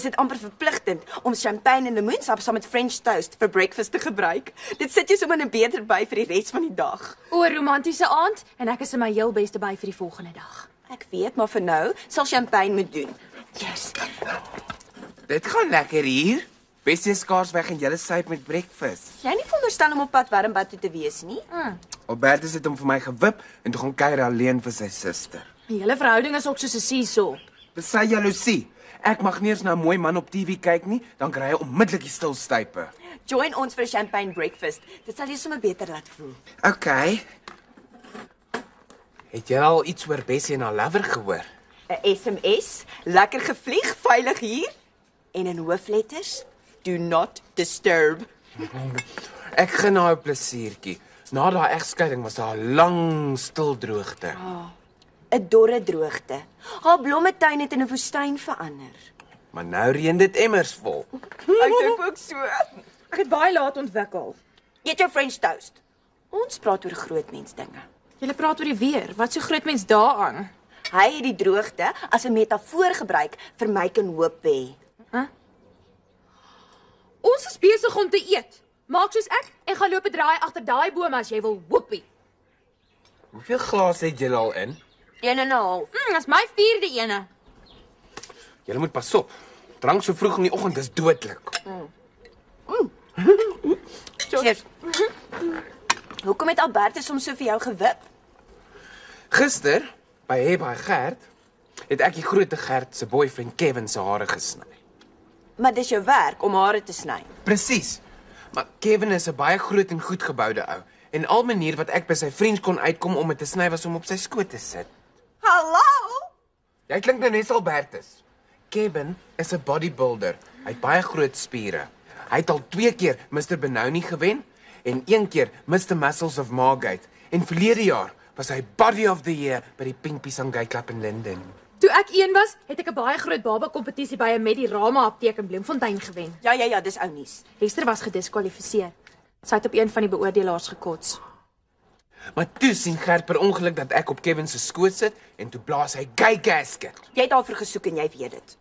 dit amper verpligtend om champagne en lemoensap saam met French toast vir breakfast te gebruik. Dit sit jy sommer 'n beter by vir die res van die dag. O, romantiese aand en ek is in my heel beste by vir die volgende dag. Ek weet, maar vir nou sal champagne moet doen. Yes. Dit gaan lekker hier. Bessie is skaars weg en julle syp met breakfast. Jy nie veronderstel om op pad warmbad toe te wees nie. Albertus het hom vir my gewip en toe gaan kuier alleen vir sy suster. Die hele verhouding is ook soos 'n seesaw. Dis sy jaloesie. Ek mag nie eens na 'n mooi man op TV kyk nie, dan kry hy onmiddellik die stilstype. Join ons vir 'n champagne breakfast. Dit sal jou sommer beter laat voel. Okay. Het jy al iets oor Bessie en haar lover gehoor? 'n SMS, lekker gevlieg, veilig hier. En in hoofletters, do not disturb. Ek gen haar 'n plesiertjie. Na daai egskeiding was daar 'n lang stil droogte. 'n Dorre droogte. Haar blommetuin het in 'n woestyn verander. Maar nou reën dit emmers vol. Ek dink ook so. Ek het baie laat ontwikkel. Eet jou French toast. Ons praat oor grootmensdinge. Julle praat oor die weer. Wat so groot mens daaraan? Hy het die droogte as 'n metafoor gebruik vir my kan hoop hê. Ons is besig om te eet. Maak soos ek en gaan loop 'n draai agter daai bome as jy wil hoopie. Hoeveel glase het julle al in? 1,5. Dis my 4de ene. Julle moet pas op. Drank so vroeg in die oggend is dodelik. Cheers. Hoekom het Albertus hom so vir jou gewip? Gister, by Gert, het ek die groote Gert se boyfriend Kevin se hare gesny. Maar dis jou werk om hare te sny. Presies. Maar Kevin is 'n baie groot en goed geboude ou. En al manier wat ek by sy vriend kon uitkom om dit te sny was om op sy skoot te sit. Hallo? Jy klink nou net Albertus. Kevin is 'n bodybuilder. Hy het baie groot spiere. Hy het al 2 keer Mr. Benoni gewen en 1 keer Mr. Muscles of Margate. En verlede jaar was hy Body of the Year by die Pink Pisangay Club in Linden. Toe ek 1 was, het ek 'n baie groot baba kompetisie by 'n Medirama apteek in Bloemfontein gewen. Ja, dis ou nuus. Hester was gediskwalifiseer. Sy het op een van die beoordelaars gekots. Maar toe sien Gert per ongeluk dat ek op Kevin se skoot sit en toe blaas hy gay gasket. Jy het daarvoor gesoek en jy weet dit.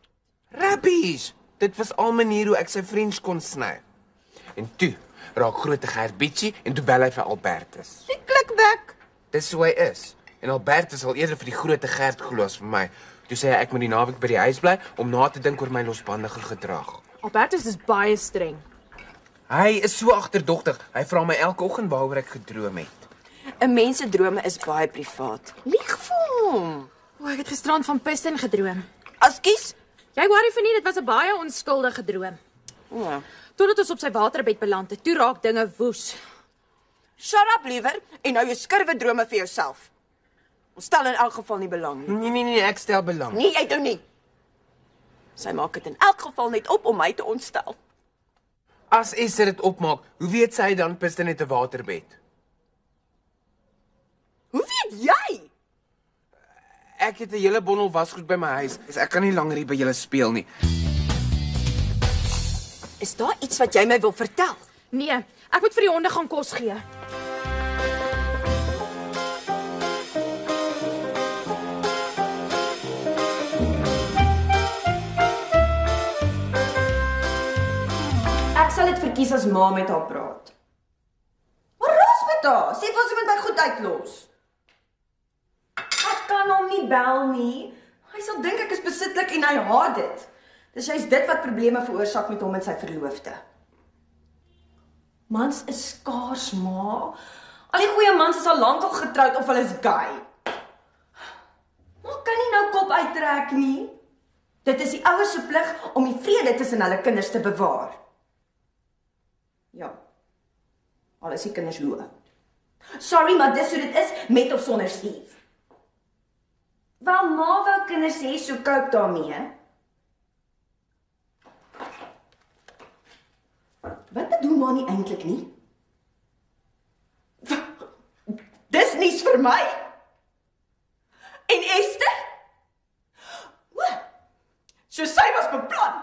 Rubbish! Dit was al 'n manier hoe ek sy French kon sny. En toe raak groote Gert bitchy en toe bel hy vir Albertus. Die klikbek. Dis hoe hy is. En Albertus sal eerder vir die groote Gert glo as vir my. Toe sê hy ek moet die naweek by die huis bly om na te dink oor my losbandige gedrag. Albertus is baie streng. Hy is so agterdogtig. Hy vra my elke oggend waaroor ek gedroom het. 'n Mens se drome is baie privaat. Lieg vir hom. O, ek het gisterand van Piston gedroom. Askies? Jy worry vir nie, dit was 'n baie onskuldige droom. Ja. Totdat ons op sy waterbed beland het, toe raak dinge woes. Shut up liewer en hou jou skurwe drome vir jouself. Ons stel in elk geval nie belang nie. Nee, ek stel belang. Nee, jy doen nie. Sy maak dit in elk geval net op om my te ontstel. As Esther dit opmaak, hoe weet sy dan Piston het 'n waterbed? Hoe weet jy? Ek het 'n hele bondel wasgoed by my huis. Ek kan nie langer hier by julle speel nie. Is daar iets wat jy my wil vertel? Nee, ek moet vir die honde gaan kos gee. Ek sal dit verkies as ma met haar praat. Maar raas met haar, sê vir sy moet my goed uitlos. Ek kan hom nie bel nie. Hy sal dink ek is besitlik en hy haat dit. Dis juist dit wat probleme veroorsaak met hom en sy verloofde. Mans is skaars, ma. Al die goeie mans is al lankal getroud of hulle is gay. Maar kan nie nou kop uittrek nie. Dit is die ouers se plig om die vrede tussen hulle kinders te bewaar. Ja. Al is die kinders hoe oud. Sorry, maar dis hoe dit is met of sonder Steve. Wel, ma wou kinders hê, so koop daarmee. Wat bedoel ma nie eintlik nie? Dis niks vir my. En Esther? So sy was beplan.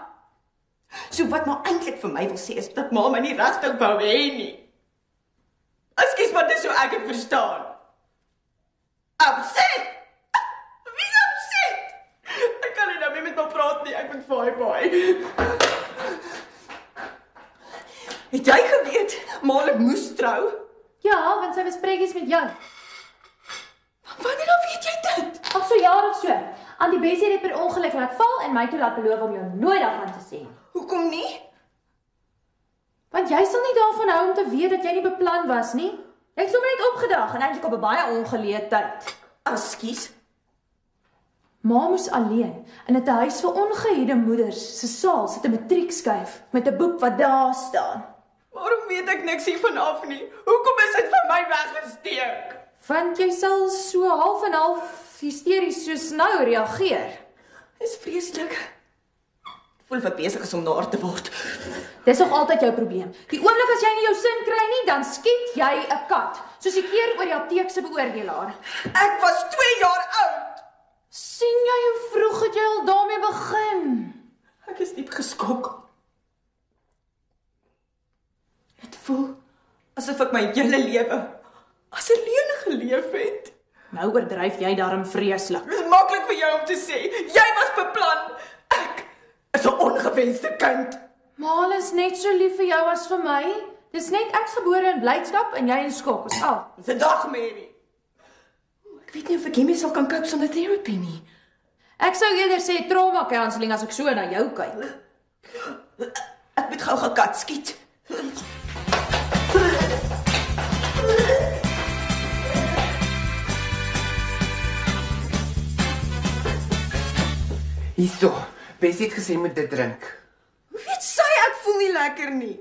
So wat ma eintlik vir my wil sê is dat ma my nie regtig wou hê nie. Ekskuus, maar dis hoe ek dit verstaan. Upset? Wie upset? Ek kan nie nou meer met my praat nie. Ek met Vaai. Het jy geweet, Malik moes trou? Ja, want sy bespreek iets met jou. Wanneer dan weet jy dit? Of so jaar of so. Antie Bessie het per ongeluk laat val en my toe laat beloof om jou nooit daarvan te sê. Hoekom nie? Want jy sal nie daarvan hou om te weet dat jy nie beplan was nie. Jy het sommer net opgedag en eintlik op 'n baie ongeleë tyd. Ekskuus. Ma moes alleen in 'n huis vir ongehuide moeders se saal sit 'n matriekskyf met 'n boek wat daar staan. Waarom weet ek niks hiervan af nie? Hoekom is dit vir my weggesteek? Want jy sal so half en half hysteries soos nou reageer. Dis vreeslik. Ek voel wat besig is om naar te word. Dis nog altyd jou probleem. Die oomblik as jy nie jou sin kry nie, dan skiet jy 'n kat, soos die keer oor die apteek se beoordelaar. Ek was 2 jaar oud. Sien jy hoe vroeg het jy al daarmee begin? Ek is diep geskok. Dit voel asof ek my hele lewe as 'n leuen geleef het. Nou oordryf jy darm vreeslik. Dit is maklik vir jou om te sê. Jy was beplan. Ek is 'n ongewenste kind. Maar is net so lief vir jou as vir my. Dis net ek gebore in blydskap en jy in skok. Dis al. Dis 'n dagmerrie. Ek weet nie of ek hiermee sal kan cope sonder terapie nie. Ek sou eerder sê trauma counselling as ek so na jou kyk. Ek moet gou gaan kat skiet. Hierso, Bessie het gesê moet dit drink. Hoe weet sy ek voel nie lekker nie?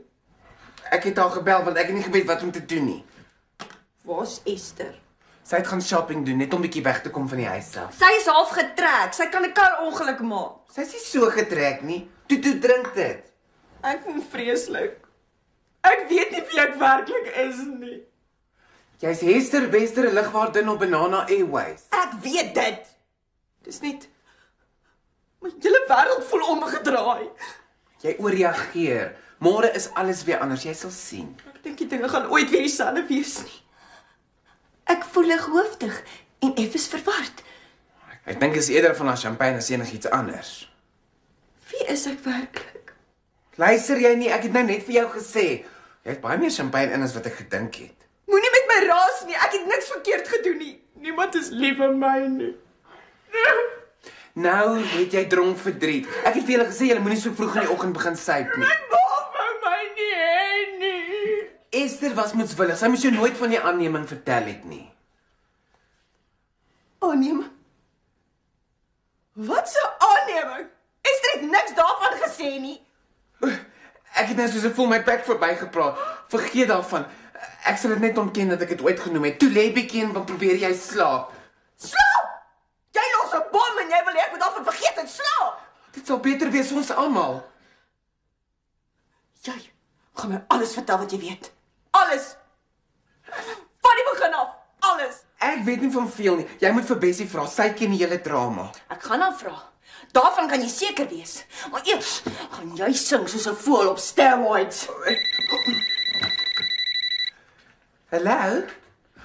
Ek het haar gebel want ek het nie geweet wat om te doen nie. Waar's Esther? Sy het gaan shopping doen net om bietjie weg te kom van die huis self. Sy is half getrek. Sy kan 'n kar ongeluk maak. Sy is nie so getrek nie. Toe drink dit. Ek voel vreeslik. Ek weet nie wie ek werklik is nie. Jy's Hester Wester, 'n lugvaardin op Banana Airways. Ek weet dit. Dis net my hele wêreld voel omgedraai. Jy ooreageer. Môre is alles weer anders, jy sal sien. Ek dink die dinge gaan ooit weer dieselfde wees nie. Ek voel lighoofdig en effens verward. Ek dink is eerder van haar champagne as enigiets anders. Wie is ek werklik? Luister jy nie, ek het nou net vir jou gesê. Jy het baie meer champagne in as wat ek gedink het. Moenie met my raas nie. Ek het niks verkeerd gedoen nie. Niemand is lief vir my nie. Nou het jy dronk verdriet. Ek het vir julle gesê julle moenie so vroeg in die oggend begin suip nie. My ma wou my nie hê nie. Esther was moedswillig. Sy moes jou nooit van die aanneming vertel het nie. Aanneming? Wat 'n aanneming? Esther het niks daarvan gesê nie. Ek het net soos 'n voel my bek verbygepraat. Vergeet daarvan. Ek sal dit net ontken dat ek dit ooit genoem het. Toe lê bietjie en probeer jy slaap. Slaap! Jy los 'n bom en jy wil ek moet daarvan vergeet en slaap. Dit sal beter wees vir ons almal. Jy gaan my alles vertel wat jy weet. Alles. Van die begin af. Alles. Ek weet nie van veel nie. Jy moet vir Bessie vra. Sy ken die hele drama. Ek gaan haar vra. Daarvan kan jy seker wees. Maar eers gaan jy sing soos 'n voël op steroids. Hallo?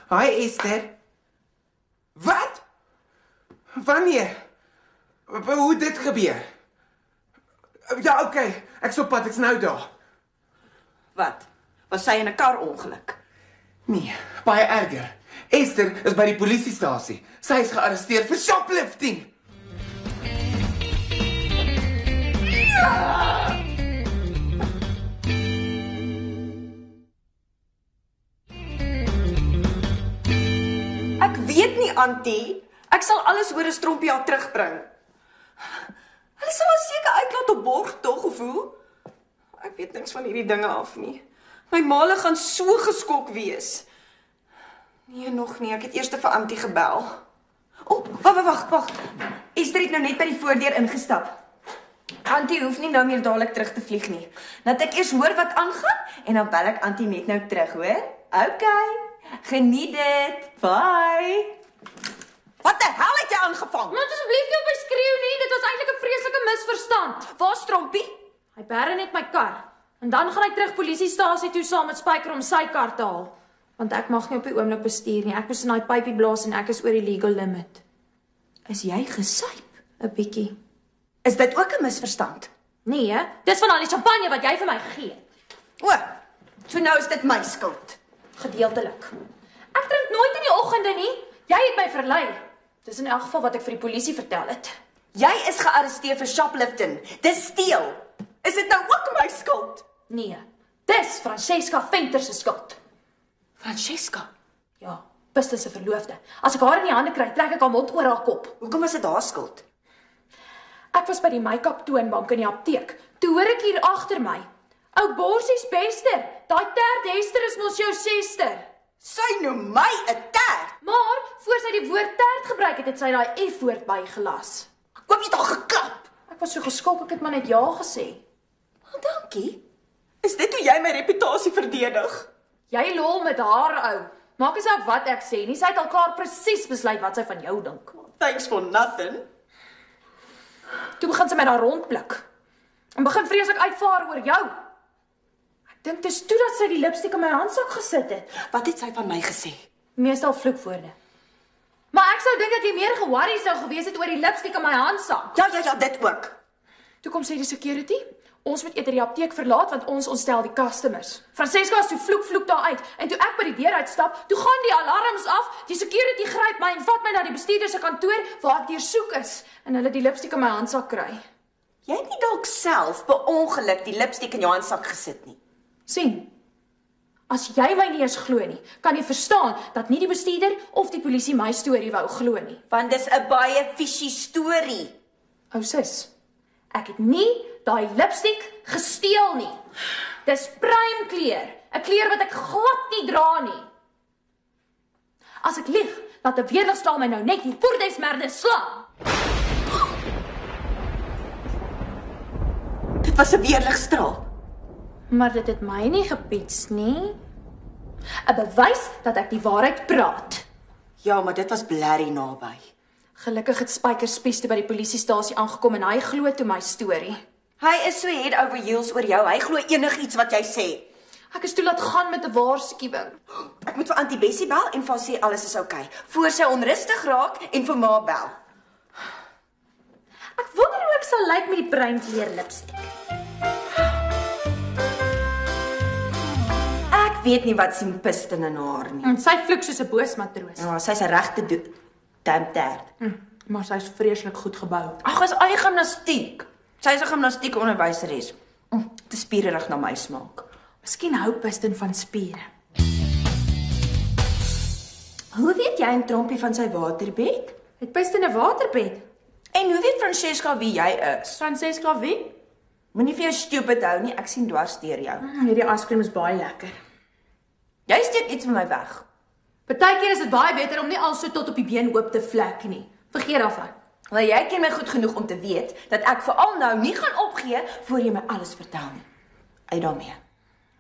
Hi Esther. Wat? Wanneer? Hoe het dit gebeur? Ja, okay. Ek's op pad, ek's nou daar. Wat? Was sy in 'n karongeluk? Nee, baie erger. Esther is by die polisiestasie. Sy is gearresteer vir shoplifting. Ja! Ek weet nie, Auntie. Ek sal alles oor 'n strompie haar terugbring. Hulle sal haar seker uitlaat op borg tog of hoe? Ek weet niks van hierdie dinge af nie. My maale gaan so geskok wees. Nee, nog nie. Ek het eers vir Auntie gebel. Wag. Esther het nou net by die voordeur ingestap. Auntie hoef nie nou meer dadelik terug te vlieg nie. Laat ek eers hoor wat aangaan en dan bel ek Auntie net nou terug, hoor? Okay. Geniet dit. Bye. Wat die hel het jy aangevang? Moet asseblief nie op my skreeu nie. Dit was eintlik 'n vreeslike misverstand. Waar Strompie? Hy bære net my kar. En dan gaan hy terug polisiestasie toe saam met Spyker om sy kar te haal. Want ek mag nie op die oomblik bestuur nie. Ek moes in daai pypie blaas en ek is oor die legal limit. Is jy gesyp? 'n Bietjie. Is dit ook 'n misverstand? Nee, dis van al die champagne wat jy vir my gegee het. O, so nou is dit my skuld. Gedeeltelik. Ek drink nooit in die oggende nie. Jy het my verlei. Dis in elk geval wat ek vir die polisie vertel het. Jy is gearresteer vir shoplifting. Dis steel. Is dit nou ook my skuld? Nee, dis Francesca Venter se skuld. Francesca, Ja, Piston se verloofde. As ek haar in die hande kry, trek ek haar mond oor haar kop. hoekom was dit haar skuld? Ek was by die make-up toonbank in die apteek. Toe hoor ek hier agter my. Ou Borsies bester, daai tert Hester is mos jou suster. Sy noem my 'n tert. Maar voor sy die woord tert gebruik het, het sy daai F-woord bygelas. Ek hoop jy het haar geklap. Ek was so geskok, ek het maar net ja gesê. Dankie. Is dit hoe jy my reputasie verdedig? Jy lol met haar, ou. Maak nie saak wat ek sê nie, sy het al klaar presies besluit wat sy van jou dink. Thanks for nothing. Toe begin sy met haar rondblik. En begin vreeslik uitvaar oor jou. Ek dink dis toe dat sy die lipstik in my handsak gesit het. Wat het sy van my gesê? Meestal vloekwoorde. Maar ek sou dink dat jy meer ge-worry sou gewees het oor die lipstik in my handsak. Ja, dit ook. Toe kom sê die security, ons moet eerder die apteek verlaat want ons ontstel die customers. Francesca is toe vloek daar uit en toe ek by die deur uitstap, toe gaan die alarms af, die security gryp my en vat my na die bestuurder se kantoor waar ek deursoek is en hulle die lipstik in my handsak kry. Jy het nie dalk self per ongeluk die lipstik in jou handsak gesit nie. Sien, as jy my nie eens glo nie, kan jy verstaan dat nie die bestuurder of die polisie my storie wou glo nie. Want dis 'n baie fishy storie. Ou sis, ek het nie daai lipstik gesteel nie. Dis prime kleur, 'n kleur wat ek glad nie dra nie. As ek lieg, laat 'n weerligstraal my nou net hier voor desmerde slaan. Dit was 'n weerligstraal. Maar dit het my nie gepiets nie. 'n Bewys dat ek die waarheid praat. Ja, maar dit was blerrie naby. Gelukkig het Spyker Spies toe by die polisiestasie aangekom en hy glo toe my storie. Hy is so head over heels oor jou. Hy glo enigiets wat jy sê. Ek is toe laat gaan met 'n waarskuwing. Ek moet vir Auntie Bessie bel en vir haar sê alles is oukei, voor sy onrustig raak en vir ma bel. Ek wonder hoe ek sal lyk met die bruin kleur lipstik. Ek weet nie wat sien Piston in haar nie. En sy vloek soos 'n boosmatroos. Ja, sy's 'n regte damterd. Maar sy's vreeslik goed gebou. Ag, is al die gimnastiek. Sy's 'n gimnastiekonderwyseres. Te spiererig na my smaak. Miskien hou Piston van spiere. Hoe weet jy en Trompie van sy waterbed? Het Piston 'n waterbed? En hoe weet Francesca wie jy is? Francesca wie? Moenie vir jou stupid hou nie, ek sien dwars deur jou. Hierdie yskrem is baie lekker. Jy steek iets van my weg. Partykeer is dit baie beter om nie al so tot op die been hoop te vlek nie. Vergeet daarvan. Maar jy ken my goed genoeg om te weet dat ek veral nou nie gaan opgee voor jy my alles vertel nie. Uit daarmee.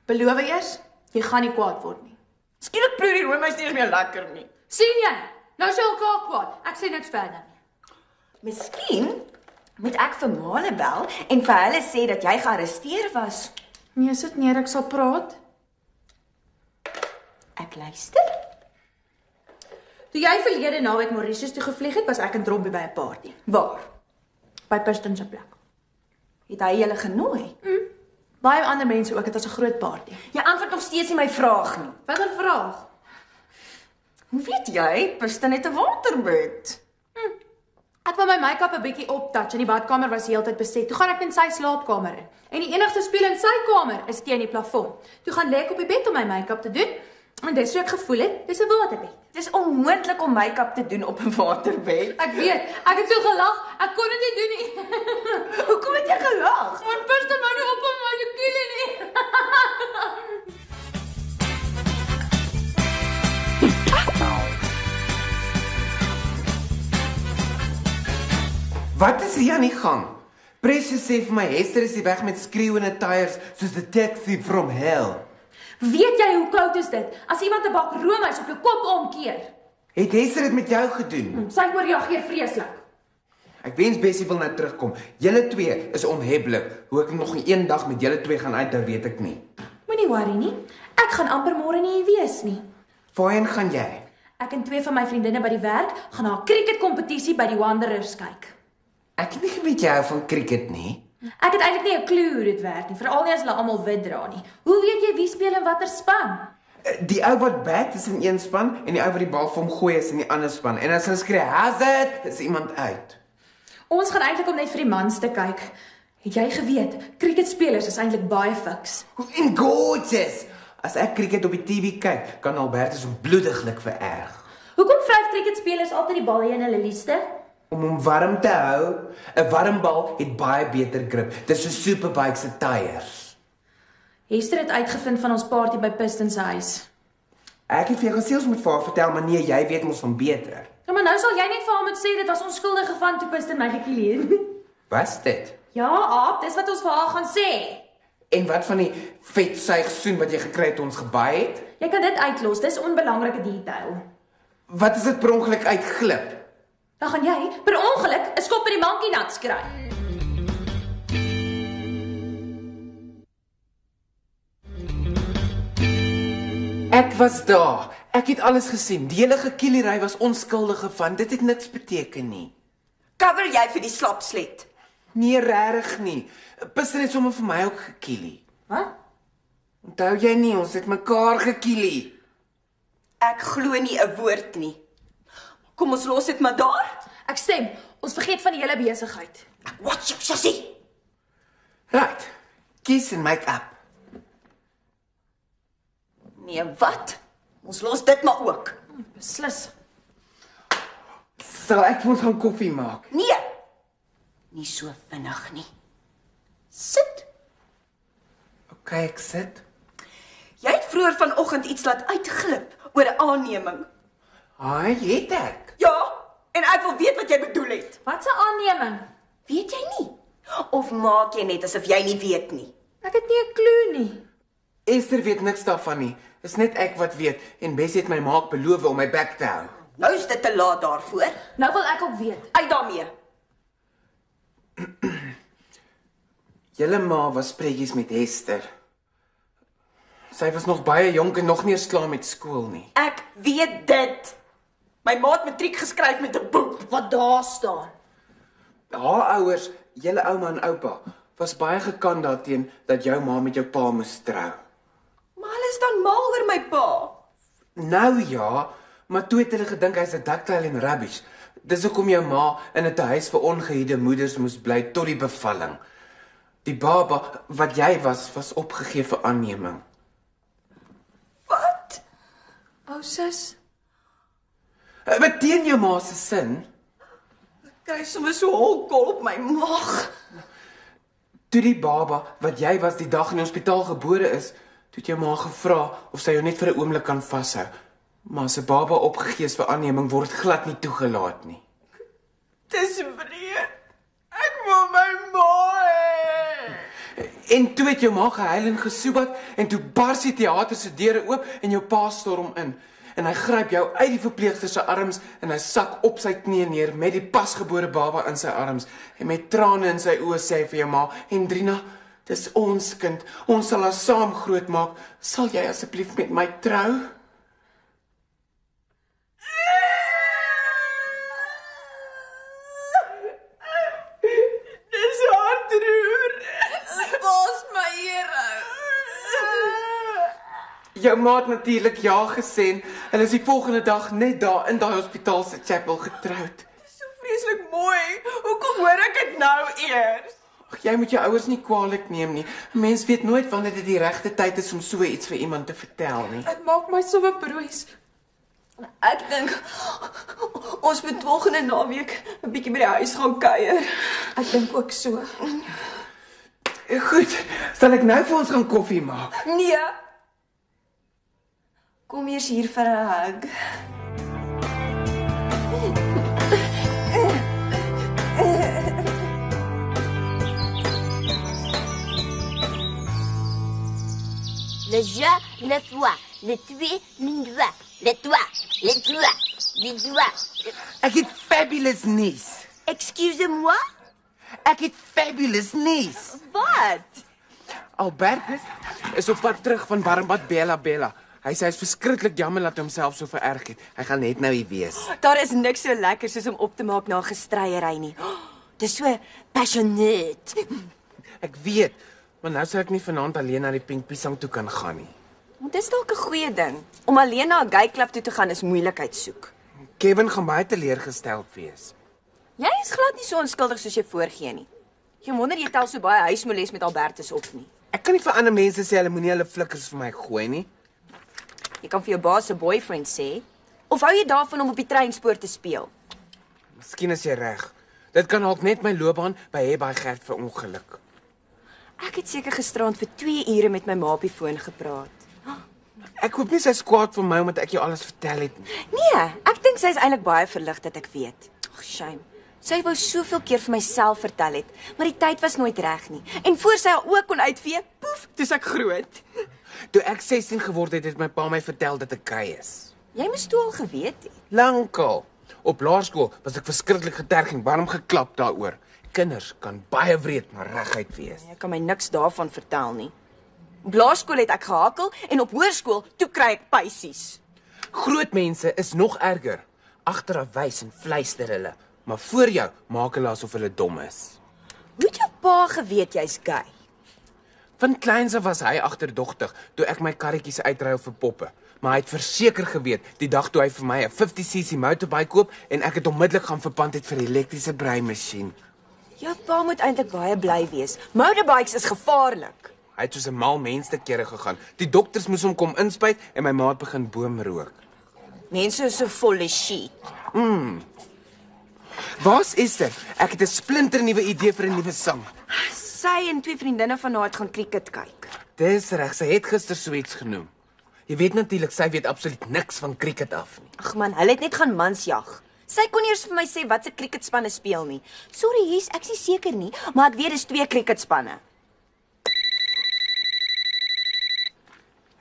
Beloof eers, jy gaan nie kwaad word nie. Skielik proe die roomys nie meer lekker nie. Sien jy? Nou sê ek kwaad. Ek sê niks verder nie. Miskien moet ek vir Male bel en vir hulle sê dat jy gearresteer was. Nee, sit neer, ek sal praat. Ek luister. Toe jy verlede naweek Mauritius toe gevlieg het, was ek en Trompie by 'n party. Waar? By Piston se plek. Het hy julle genooi? Baie ander mense ook, dit was 'n groot party. Jy antwoord nog steeds nie my vraag nie. Wat 'n vraag. Hoe weet jy? Piston het 'n waterbed. Ek wou my make-up 'n bietjie optouch en die badkamer was heeltyd beset. Toe gaan ek in sy slaapkamer in. En die enigste spieël in sy kamer is teen die plafon. Toe gaan lê ek op die bed om my make-up te doen. En dis hoe ek gevoel het, dis 'n waterbed. Dis onmoontlik om make-up te doen op 'n waterbed. Ek weet, ek het so gelag, ek kon dit nie doen nie. Hoekom het jy gelag? Want Piston nou nie op om my te kiel nie. Wat is hier aan die gang? Precious sê vir my Hester is die weg met skreeuende tyres soos 'n taxi from hell. Weet jy hoe koud is dit as iemand 'n bak roomys op jou kop omkeer? Het Hester dit met jou gedoen? Sy oorreageer vreeslik. Ek wens Bessie wil nou terugkom. Julle twee is onheblik. Hoe ek nog een dag met julle twee gaan uithou, weet ek nie. Moenie worry nie. Ek gaan amper môre nie hier wees nie. Waarheen gaan jy? Ek en twee van my vriendinne by die werk gaan na 'n cricketkompetisie by die Wanderers kyk. Ek het nie geweet jy hou van cricket nie. Ek het eintlik nie 'n klou hoe dit werk nie, veral nie as hulle almal wit dra nie. Hoe weet jy wie speel in watter span? Die ou wat bat is in een span en die ou wat die bal vir hom gooi is in die ander span. En as hulle skree hazard, is iemand uit. Ons gaan eintlik om net vir die mans te kyk. Het jy geweet, cricketspelers is eintlik baie fiks. En gorgeous! As ek cricket op die TV kyk, kan Albertus hom bloediglik vererg. Hoekom vryf cricketspelers altyd die balle in hulle lieste? Om hom warm te hou, 'n warm bal het baie beter grip. Dis so superbike se tyres. Hester het uitgevind van ons party by Piston se huis. Ek het vir jou gesê ons moet vir haar vertel, maar nee, jy weet mos van beter. Ja, maar nou sal jy net vir haar moet sê dit was onskuldige van toe Piston my gekiel het. Was dit? Ja, Aap, dis wat ons vir haar gaan sê. En wat van die vetsuigsoen wat jy gekry het toe ons gebaai het? Jy kan dit uitlos, dis 'n onbelangrike detail. Wat as dit per ongeluk uitglip? Dan gaan jy per ongeluk 'n skop in die mankie nat skry. Ek was daar. Ek het alles gesien. Die hele gekielerry was onskuldige van. Dit het niks beteken nie. Cover jy vir die slapslet? Nee, regtig nie. Piston het sommer vir my ook gekielie. Wat? Onthou jy nie, ons het mekaar gekielie. Ek glo nie 'n woord nie. Kom ons los dit maar daar. Ek stem, ons vergeet van die hele besigheid. Watch jou, sussie. Right. Kiss en make up. Nee, wat? Ons los dit maar ook. Beslis. Sal ek vir ons gaan koffie maak? Nee. Nie so vinnig nie. Sit. Okay, ek sit. Jy het vroeër vanoggend iets laat uitglip oor 'n aanneming. Haai, het ek. Ja, en ek wil weet wat jy bedoel het. Wat 'n aanneming? Weet jy nie? Of maak jy net asof jy nie weet nie? Ek het nie 'n klou nie. Esther weet niks daarvan nie. Dis net ek wat weet en Bessie het my maak beloof om my bek te hou. Nou is dit te laat daarvoor. Nou wil ek ook weet. Uit daarmee. Julle ma was spreekies met Esther. Sy was nog baie jonk en nog nie eens klaar met skool nie. Ek weet dit. My ma het matriek geskryf met 'n boek. Wat daar staan. Haar ouers, julle ouma en oupa, was baie gekant daarteen dat jou ma met jou pa moes trou. Maar hulle is dan mal oor my pa. Nou ja, maar toe het hulle gedink hy's 'n ductile en rubbish. Dis hoekom jou ma in 'n tehuis vir ongehuwde moeders moes bly tot die bevalling. Die baba wat jy was opgegee vir aanneming. Wat? Ou sis, Wat teen jou ma se sin? Ek kry sommer so holkol op my maag. Toe die baba wat jy was die dag in die hospitaal gebore is, toe het jou ma gevra of sy jou net vir 'n oomblik kan vashou. Maar as 'n baba opgegee is vir aanneming word glad nie toegelaat nie. Dis vreed. Ek wil my ma hê. En toe het jou ma gehuil en gesoebat en toe bars die teater se deure oop en jou pa storm in. En hy gryp jou uit die verpleegster se arms en hy sak op sy knie neer met die pasgebore baba in sy arms en met trane in sy oë sê vir jou ma, Hendrina, dis ons kind, ons sal haar saam grootmaak, sal jy asseblief met my trou? Dis hartroer. Pas my hero. Jou ma het natuurlik ja gesê en hulle is die volgende dag net daar in daai hospitaal se chapel getroud. Dis so vreeslik mooi. Hoekom hoor ek dit nou eers? Ag, jy moet jou ouers nie kwaadlik neem nie. 'n Mens weet nooit wanneer dit die regte tyd is om so iets vir iemand te vertel nie. dit maak my so broos. Ek dink ons moet volgende naweek 'n bietjie by die huis gaan kuier. Ek dink ook so. Goed, sal ek nou vir ons gaan koffie maak? Nee. Kom eers hier vir 'n hug. Le je, le toi, le tu, le doigt, le toi, le toi, le doigt. Ek het fabulous nuus. Excusez-moi? Ek het fabulous nuus. Wat? Albertus is op pad terug van Warmbad Bella. Hy sê hy's verskriklik jammer dat hy homself so vererg het. Hy gaan net nou hier wees. Daar is niks so lekker soos om op te maak na 'n gestryery nie. Dis so passionate. Ek weet, maar nou sou ek nie vanaand alleen na die Pink Pisang toe kan gaan nie. Dit is dalk 'n goeie ding. Om alleen na 'n gay klub toe te gaan is moeilikheid soek. Kevin gaan baie teleurgesteld wees. Jy is glad nie so onskuldig soos jy voorgee nie. Geen wonder jy tel so baie huismoles met Albertus op nie. Ek kan nie vir ander mense sê hulle moenie hulle flikkers vir my gooi nie. Jy kan vir jou baas se boyfriend sê, of hou jy daarvan om op die treinspoor te speel? Miskien is jy reg. Dit kan dalk net my loopbaan by Hebby Gert verongeluk. Ek het seker gisterand vir 2 ure met my ma op die foon gepraat. Ek hoop nie sy is kwaad vir my omdat ek jou alles vertel het nie. Nee, ek dink sy is eintlik baie verlig dat ek weet. Ag, shame. Sy wou soveel keer vir myself vertel het, maar die tyd was nooit reg nie. En voor sy haar oë kon uitvee, poef, dis ek groot. Toe ek 16 geword het, het my pa my vertel dat ek gay is. Jy moes toe al geweet het. Lankal. Op laerskool was ek verskriklik geterg en warm geklap daaroor. Kinders kan baie wreed maar reguit wees. Jy kan my niks daarvan vertel nie. Op laerskool het ek gehakel en op hoërskool toe kry ek pysies. Groot mense is nog erger. Agteraf wys en fluister hulle, maar voor jou maak hulle asof hulle dom is. Hoe het jou pa geweet jy's gay? Van kleins af was hy agterdogtig toe ek my karretjies uitruil vir poppe. Maar hy het verseker geweet die dag toe hy vir my 'n 50cc motorbike koop en ek het onmiddellik gaan verpand het vir 'n elektriese breimasjien. Jou pa moet eintlik baie bly wees. Motorbikes is gevaarlik. Hy het soos 'n mal mens te kere gegaan. Die dokters moes hom kom inspuit en my maat begin boomrook. Mense is so volle shit. Waar's Esther? Ek het 'n splinternuwe idee vir 'n nuwe sang. Sy en 2 vriendinne van haar het gaan cricket kyk. Dis reg, sy het gister so iets genoem. Jy weet natuurlik sy weet absoluut niks van cricket af nie. Ag man, hulle het net gaan mansjag. Sy kon nie eers vir my sê wat se cricketspanne speel nie. Sorry, hier's ek's nie seker nie, maar ek weet dis 2 cricketspanne.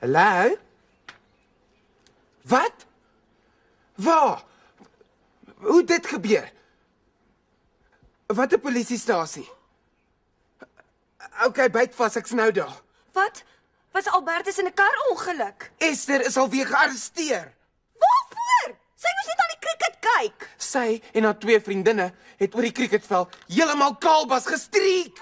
Hallo? Wat? Waar? Hoe het dit gebeur? Wat 'n polisiestasie? Okay, byt vas, ek's nou daar. Wat? Was Albertus in 'n karongeluk? Esther is alweer gearresteer. Waarvoor? Sy moes net aan die cricket kyk. Sy en haar 2 vriendinne het oor die cricketveld heeltemal kaalbas gestreek.